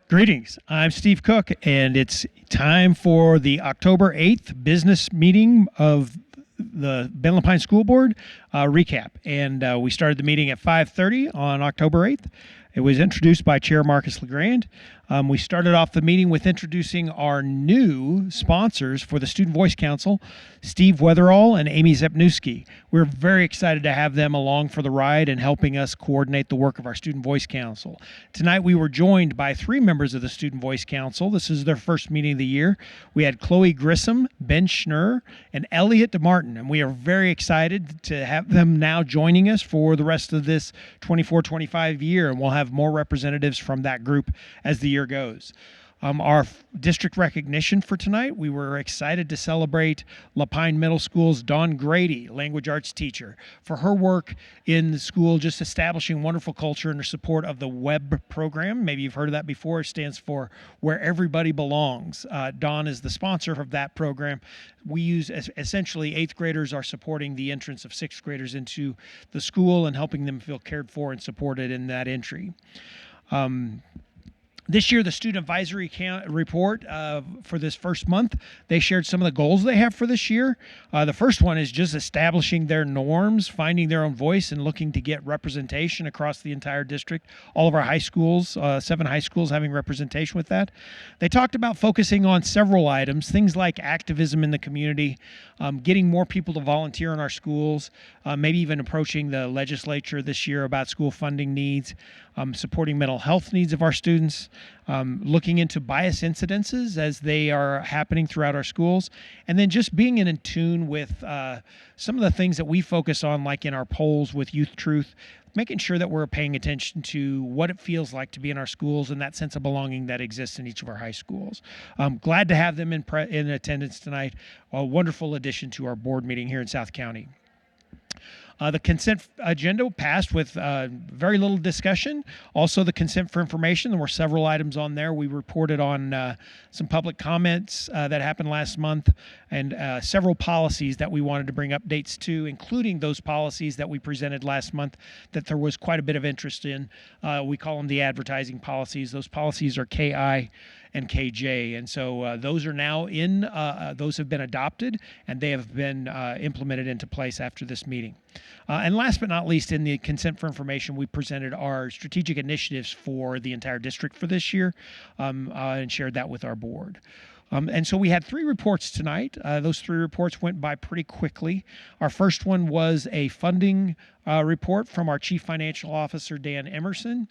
Greetings. I'm Steve Cook, and it's time for the October 8th business meeting of the Ben Lapine School Board recap. And we started the meeting at 5:30 on October 8th. It was introduced by Chair Marcus LeGrand. We started off the meeting with introducing our new sponsors for the Student Voice Council, Steve Weatherall and Amy Zepniewski. We're very excited to have them along for the ride and helping us coordinate the work of our Student Voice Council. Tonight we were joined by 3 members of the Student Voice Council. This is their first meeting of the year. We had Chloe Grissom, Ben Schnur, and Elliot DeMartin, and we are very excited to have them now joining us for the rest of this 24-25 year, and we'll have more representatives from that group as the year goes. Our district recognition for tonight, we were excited to celebrate Lapine Middle School's Dawn Grady, language arts teacher, for her work in the school, just establishing wonderful culture and her support of the WEB program. Maybe you've heard of that before. It stands for Where Everybody Belongs. Dawn is the sponsor of that program. We use, essentially, 8th graders are supporting the entrance of 6th graders into the school and helping them feel cared for and supported in that entry. This year, the Student Advisory Report for this first month, they shared some of the goals they have for this year. The first one is just establishing their norms, finding their own voice, and looking to get representation across the entire district. All of our high schools, 7 high schools, having representation with that. They talked about focusing on several items, things like activism in the community, getting more people to volunteer in our schools, maybe even approaching the legislature this year about school funding needs, supporting mental health needs of our students, looking into bias incidences as they are happening throughout our schools, and then just being in tune with some of the things that we focus on, like in our polls with Youth Truth, making sure that we're paying attention to what it feels like to be in our schools and that sense of belonging that exists in each of our high schools. Glad to have them in attendance tonight. A wonderful addition to our board meeting here in South County. The consent agenda passed with very little discussion. Also, the consent for information, there were several items on there. We reported on some public comments that happened last month and several policies that we wanted to bring updates to, including those policies that we presented last month that there was quite a bit of interest in. We call them the advertising policies. Those policies are KI and KJ, and so those are now in, those have been adopted, and they have been implemented into place after this meeting. And last but not least, in the consent for information, we presented our strategic initiatives for the entire district for this year and shared that with our board. And so we had 3 reports tonight. Those 3 reports went by pretty quickly. Our first one was a funding report from our Chief Financial Officer, Dan Emerson.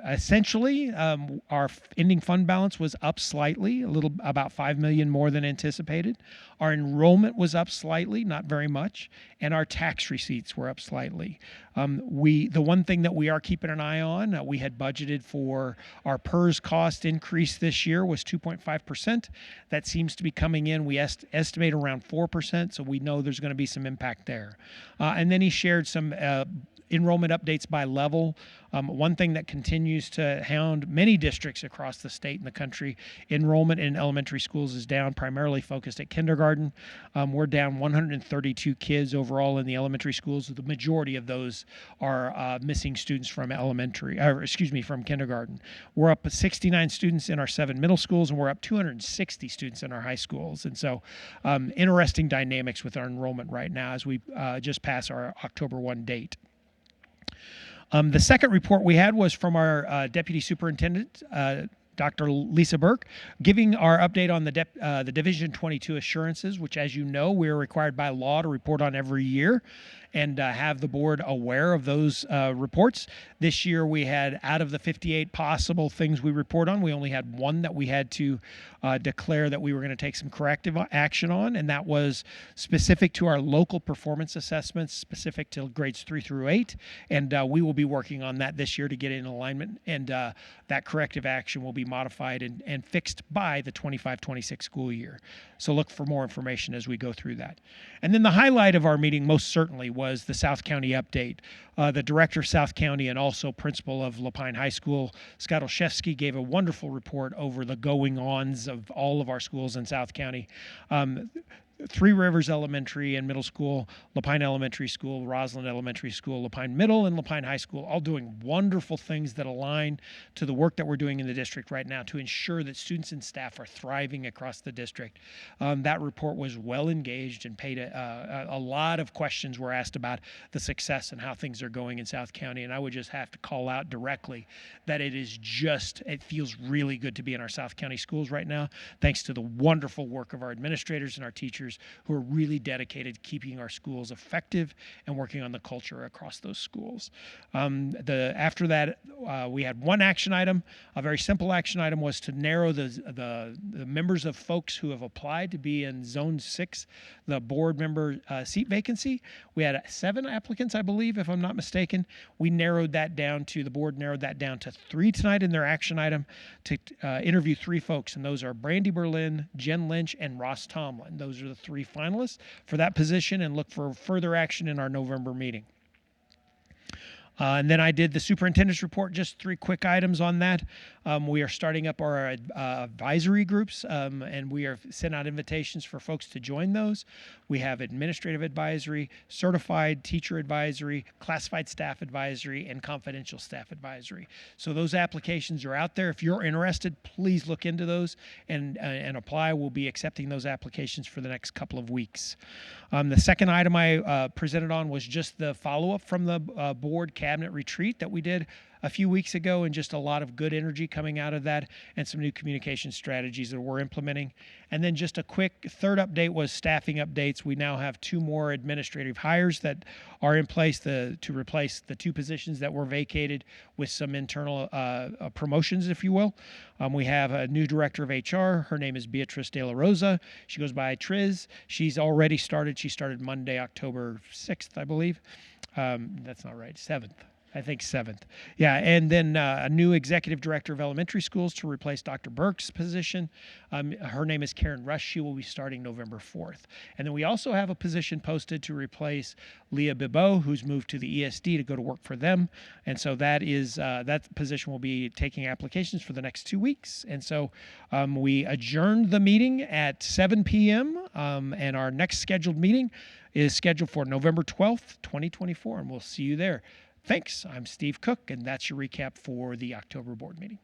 Essentially, our ending fund balance was up slightly, about $5 million more than anticipated. Our enrollment was up slightly, not very much, and our tax receipts were up slightly. The one thing that we are keeping an eye on, we had budgeted for our PERS cost increase this year was 2.5%. That seems to be coming in. We estimate around 4%, so we know there's going to be some impact there. And then he shared some enrollment updates by level. One thing that continues to hound many districts across the state and the country, enrollment in elementary schools is down, primarily focused at kindergarten. We're down 132 kids overall in the elementary schools. The majority of those are missing students from from kindergarten. We're up 69 students in our 7 middle schools, and we're up 260 students in our high schools. And so interesting dynamics with our enrollment right now as we just pass our October 1 date. The second report we had was from our Deputy Superintendent, Dr. Lisa Burke, giving our update on the Division 22 assurances, which, as you know, we are required by law to report on every year and have the board aware of those reports. This year we had, out of the 58 possible things we report on, we only had 1 that we had to declare that we were going to take some corrective action on, and that was specific to our local performance assessments, specific to grades 3 through 8, and we will be working on that this year to get in alignment, and that corrective action will be modified and fixed by the 25-26 school year. So look for more information as we go through that. And then the highlight of our meeting most certainly was the South County update. The director of South County and also principal of Lapine High School, Scott Olszewski, gave a wonderful report over the going-ons of all of our schools in South County. Three Rivers Elementary and Middle School, Lapine Elementary School, Roslyn Elementary School, Lapine Middle, and Lapine High School, all doing wonderful things that align to the work that we're doing in the district right now to ensure that students and staff are thriving across the district. That report was well engaged and paid a lot of questions were asked about the success and how things are going in South County. And I would just have to call out directly that it feels really good to be in our South County schools right now, thanks to the wonderful work of our administrators and our teachers who are really dedicated to keeping our schools effective and working on the culture across those schools. After that, we had one action item. A very simple action item was to narrow the members of folks who have applied to be in Zone 6, the board member seat vacancy. We had 7 applicants, I believe, if I'm not mistaken. The board narrowed that down to 3 tonight in their action item to interview 3 folks, and those are Brandy Berlin, Jen Lynch, and Ross Tomlin. Those are the 3 finalists for that position, and look for further action in our November meeting. And then I did the superintendent's report, just 3 quick items on that. We are starting up our advisory groups, and we are sending out invitations for folks to join those. We have administrative advisory, certified teacher advisory, classified staff advisory, and confidential staff advisory. So those applications are out there. If you're interested, please look into those and apply. We'll be accepting those applications for the next couple of weeks. The second item I presented on was just the follow-up from the board cabinet retreat that we did a few weeks ago, and just a lot of good energy coming out of that and some new communication strategies that we're implementing. And then just a quick third update was staffing updates. We now have 2 more administrative hires that are in place to replace the 2 positions that were vacated with some internal promotions, if you will. We have a new director of HR. Her name is Beatrice De La Rosa. She goes by Triz. She's already started. She started Monday, October 6th, I believe. That's not right, 7th. I think 7th. Yeah, and then a new executive director of elementary schools to replace Dr. Burke's position. Her name is Karen Rush. She will be starting November 4th. And then we also have a position posted to replace Leah Bibot, who's moved to the ESD to go to work for them. And so that position will be taking applications for the next 2 weeks. And so we adjourned the meeting at 7 p.m. And our next scheduled meeting is scheduled for November 12th, 2024. And we'll see you there. Thanks. I'm Steve Cook, and that's your recap for the October board meeting.